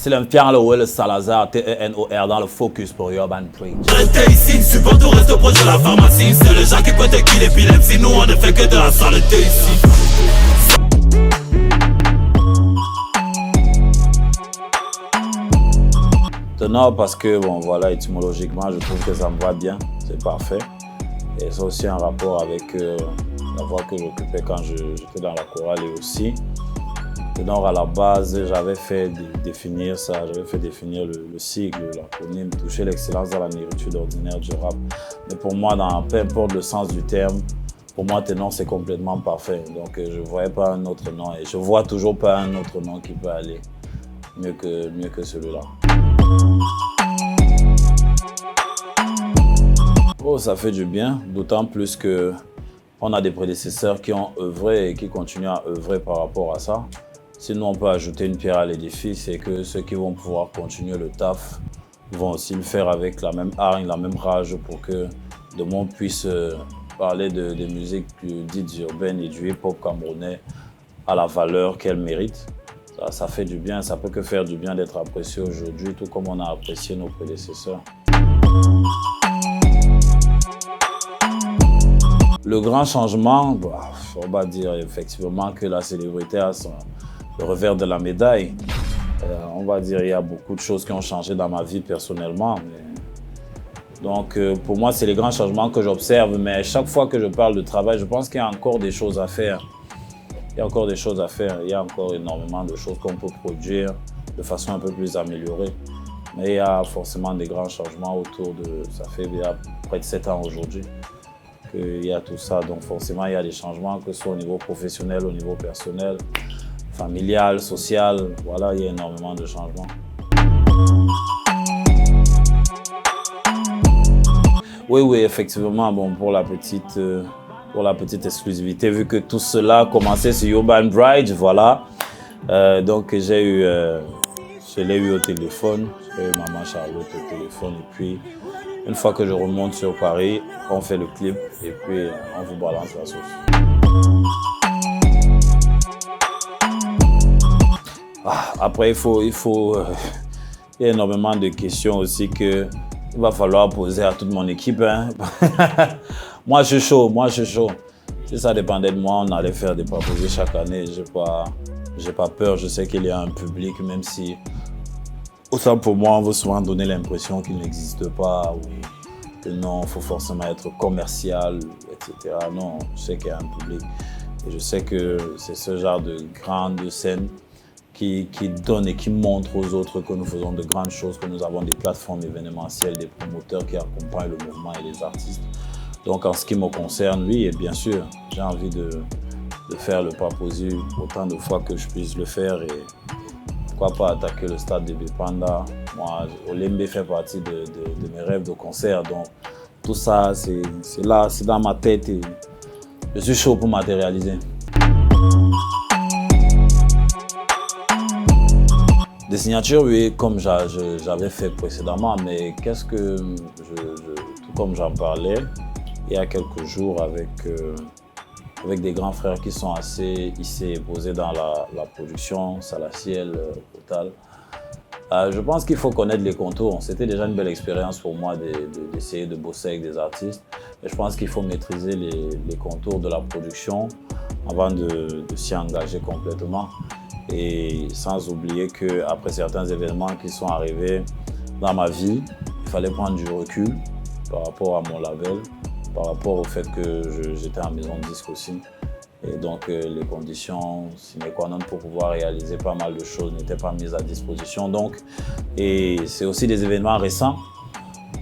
C'est l'impiant, le Salazar, TENOR dans le focus pour Urban Bridge. T'es ici, support tout reste proche de la pharmacie. C'est le gens qui peut te kill l'épilepsie. Nous on ne fait que de la saleté ici. Tenor parce que, bon voilà, étymologiquement, je trouve que ça me va bien, c'est parfait. Et c'est aussi un rapport avec la voix que j'occupais quand j'étais dans la chorale et aussi. Tenor, à la base, j'avais fait définir ça, j'avais fait définir le sigle, l'acronyme, toucher l'excellence dans la négritude ordinaire du rap. Mais pour moi, peu importe le sens du terme, pour moi, Tenor, c'est complètement parfait. Donc, je ne voyais pas un autre nom et je ne vois toujours pas un autre nom qui peut aller mieux que celui-là. Oh, ça fait du bien, d'autant plus qu'on a des prédécesseurs qui ont œuvré et qui continuent à œuvrer par rapport à ça. Sinon, on peut ajouter une pierre à l'édifice, c'est que ceux qui vont pouvoir continuer le taf vont aussi le faire avec la même hargne, la même rage pour que le monde puisse parler des musiques dites urbaines et du hip-hop camerounais à la valeur qu'elles méritent. Ça fait du bien, ça peut que faire du bien d'être apprécié aujourd'hui, tout comme on a apprécié nos prédécesseurs. Le grand changement, on va dire effectivement que la célébrité a le revers de la médaille. On va dire qu'il y a beaucoup de choses qui ont changé dans ma vie personnellement. Donc pour moi, c'est les grands changements que j'observe, mais chaque fois que je parle de travail, je pense qu'il y a encore des choses à faire. Il y a encore des choses à faire, il y a encore énormément de choses qu'on peut produire de façon un peu plus améliorée. Mais il y a forcément des grands changements autour de... Ça fait il y a près de 7 ans aujourd'hui qu'il y a tout ça. Donc forcément, il y a des changements, que ce soit au niveau professionnel, au niveau personnel, familial, social. Voilà, il y a énormément de changements. Oui, effectivement, bon, pour la petite exclusivité, vu que tout cela a commencé sur Urban Bridge, voilà. Donc je l'ai eu au téléphone, j'ai eu maman Charlotte au téléphone et puis une fois que je remonte sur Paris, on fait le clip et puis on vous balance la sauce. Après, il y a énormément de questions aussi qu'il va falloir poser à toute mon équipe. Hein. Moi, je suis chaud. Si ça dépendait de moi, on allait faire des propositions chaque année. J'ai pas peur. Je sais qu'il y a un public, même si, autant pour moi, on veut souvent donner l'impression qu'il n'existe pas ou que non, il faut forcément être commercial, etc. Non, je sais qu'il y a un public. Et je sais que c'est ce genre de grande scène qui donne et qui montre aux autres que nous faisons de grandes choses, que nous avons des plateformes événementielles, des promoteurs qui accompagnent le mouvement et les artistes. Donc en ce qui me concerne, oui, et bien sûr, j'ai envie de faire le pas possible autant de fois que je puisse le faire et pourquoi pas attaquer le stade de Bipanda. Moi, Olembe fait partie de mes rêves de concert, donc tout ça, c'est là, c'est dans ma tête et je suis chaud pour matérialiser. Des signatures, oui, comme j'avais fait précédemment, mais qu'est-ce que tout comme j'en parlais il y a quelques jours avec des grands frères qui sont assez hissés et posés dans la production, Salaciel, Total. Je pense qu'il faut connaître les contours. C'était déjà une belle expérience pour moi d'essayer de bosser avec des artistes. Et je pense qu'il faut maîtriser les contours de la production avant de s'y engager complètement. Et sans oublier qu'après certains événements qui sont arrivés dans ma vie, il fallait prendre du recul par rapport à mon label, par rapport au fait que j'étais en maison de disque aussi. Et donc les conditions sine qua non pour pouvoir réaliser pas mal de choses n'étaient pas mises à disposition. Et c'est aussi des événements récents.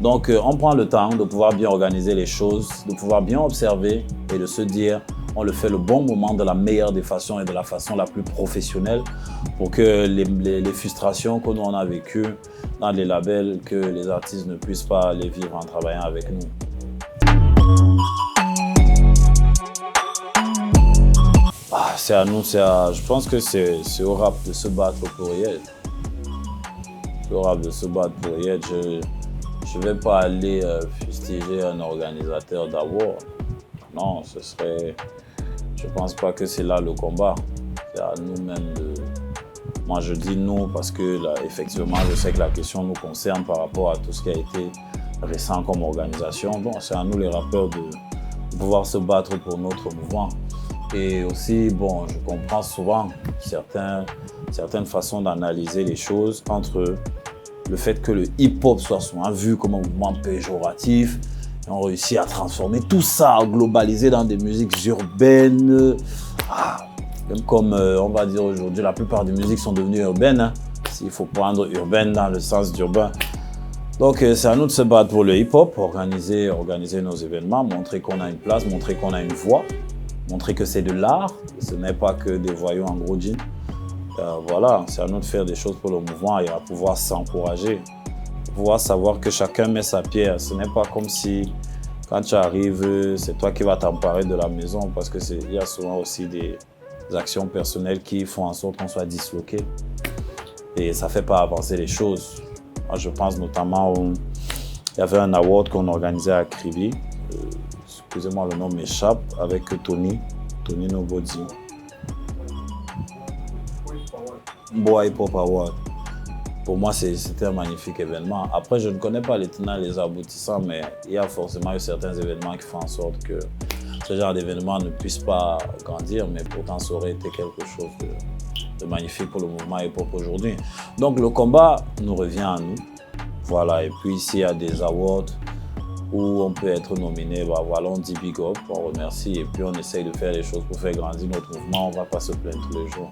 Donc on prend le temps de pouvoir bien organiser les choses, de pouvoir bien observer et de se dire on le fait le bon moment de la meilleure des façons et de la façon la plus professionnelle pour que les frustrations que nous on a vécues dans les labels, que les artistes ne puissent pas les vivre en travaillant avec nous. C'est à nous, je pense que c'est au rap de se battre pour y être. C'est au rap de se battre pour y être. Je ne vais pas aller fustiger un organisateur d'award. Non, je pense pas que c'est là le combat. C'est à nous-mêmes Moi, je dis nous parce que, là, effectivement, je sais que la question nous concerne par rapport à tout ce qui a été récent comme organisation. Bon, c'est à nous, les rappeurs, de pouvoir se battre pour notre mouvement. Et aussi, bon, je comprends souvent certaines façons d'analyser les choses entre le fait que le hip-hop soit souvent vu comme un mouvement péjoratif. Et on réussit à transformer tout ça, à globaliser dans des musiques urbaines. Même comme on va dire aujourd'hui, la plupart des musiques sont devenues urbaines. Hein, s'il faut prendre urbaine dans le sens d'urbain. Donc c'est à nous de se battre pour le hip-hop, organiser nos événements, montrer qu'on a une place, montrer qu'on a une voix, montrer que c'est de l'art, ce n'est pas que des voyous en gros jeans. Voilà, c'est à nous de faire des choses pour le mouvement et à pouvoir s'encourager, pouvoir savoir que chacun met sa pierre. Ce n'est pas comme si quand tu arrives, c'est toi qui vas t'emparer de la maison parce qu'il y a souvent aussi des actions personnelles qui font en sorte qu'on soit disloqué et ça ne fait pas avancer les choses. Moi, je pense notamment il y avait un award qu'on organisait à Kribi, excusez-moi le nom m'échappe, avec Tony Nobody. Boy Hip Hop Award. Pour moi, c'était un magnifique événement. Après, je ne connais pas les tenants et les aboutissants, mais il y a forcément eu certains événements qui font en sorte que ce genre d'événement ne puisse pas grandir, mais pourtant ça aurait été quelque chose de magnifique pour le mouvement hip-hop aujourd'hui. Donc le combat nous revient à nous. Voilà, et puis s'il y a des awards où on peut être nominé, bah voilà, on dit big up, on remercie et puis on essaye de faire les choses pour faire grandir notre mouvement. On ne va pas se plaindre tous les jours.